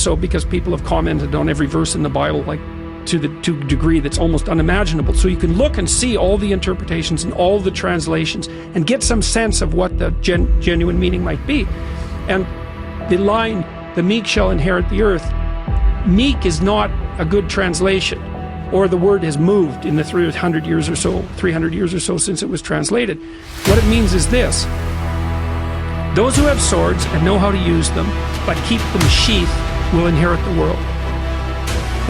so because people have commented on every verse in the Bible, like to a degree that's almost unimaginable. So you can look and see all the interpretations and all the translations and get some sense of what the genuine meaning might be. And the line, the meek shall inherit the earth, meek is not a good translation, or the word has moved in the 300 years or so since it was translated. What it means is this: those who have swords and know how to use them, but keep them sheathed, will inherit the world.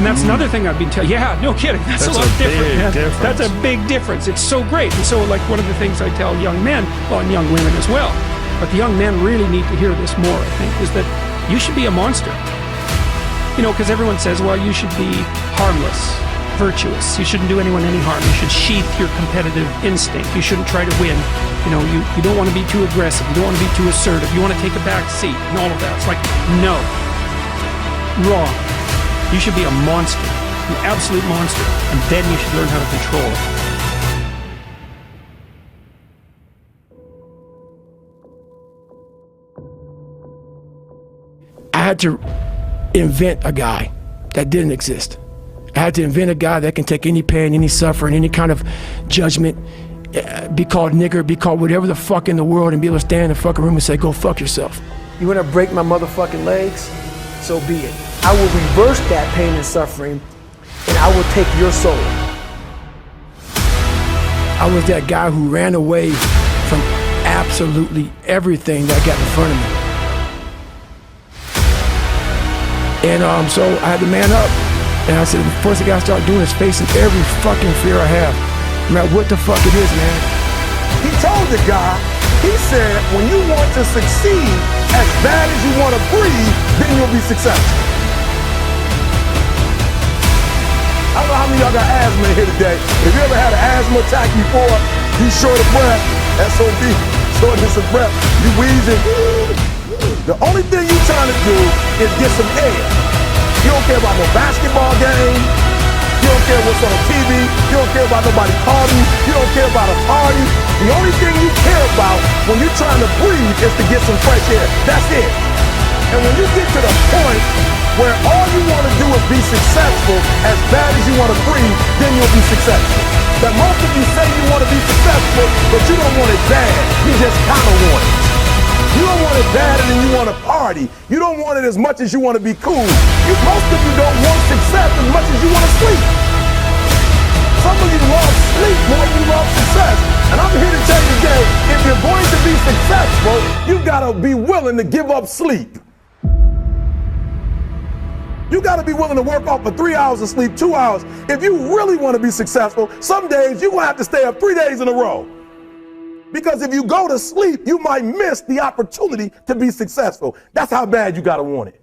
And that's another thing I've been telling. Yeah, no kidding. That's a lot different. That's a big difference. It's so great. And so, like, one of the things I tell young men, well, and young women as well, but the young men really need to hear this more, I think, is that you should be a monster. You know, because everyone says, well, you should be harmless, virtuous. You shouldn't do anyone any harm. You should sheath your competitive instinct. You shouldn't try to win. You know, you don't want to be too aggressive. You don't want to be too assertive. You want to take a back seat and all of that. It's like, no. Wrong. You should be a monster, an absolute monster, and then you should learn how to control it. I had to invent a guy that didn't exist. I had to invent a guy that can take any pain, any suffering, any kind of judgment, be called nigger, be called whatever the fuck in the world, and be able to stand in the fucking room and say, go fuck yourself. You wanna break my motherfucking legs? So be it. I will reverse that pain and suffering, and I will take your soul. I was that guy who ran away from absolutely everything that got in front of me. And so I had to man up. And I said, the first thing I gotta start doing is facing every fucking fear I have, no matter what the fuck it is, man. He told the guy, he said, when you want to succeed as bad as you want to breathe, then you'll be successful. I don't know how many of y'all got asthma in here today. If you ever had an asthma attack before, you short of breath, SOB, shortness of breath, you wheezing. The only thing you trying to do is get some air. You don't care about no basketball game. You don't care what's on TV. You don't care about nobody calling you. You don't care about a party. The only thing you care about when you're trying to breathe is to get some fresh air. That's it. And when you get to the point where all you want to do is be successful as bad as you want to breathe, then you'll be successful. But most of you say you want to be successful, but you don't want it bad. You just kind of want it. You don't want it bad and then you want to party. You don't want it as much as you want to be cool. Most of you don't want success as much as you want to sleep. Some of you love sleep more than you love success. And I'm here to tell you today, if you're going to be successful, you got to be willing to give up sleep. You got to be willing to work off for 3 hours of sleep, 2 hours. If you really want to be successful, some days you're going to have to stay up 3 days in a row. Because if you go to sleep, you might miss the opportunity to be successful. That's how bad you got to want it.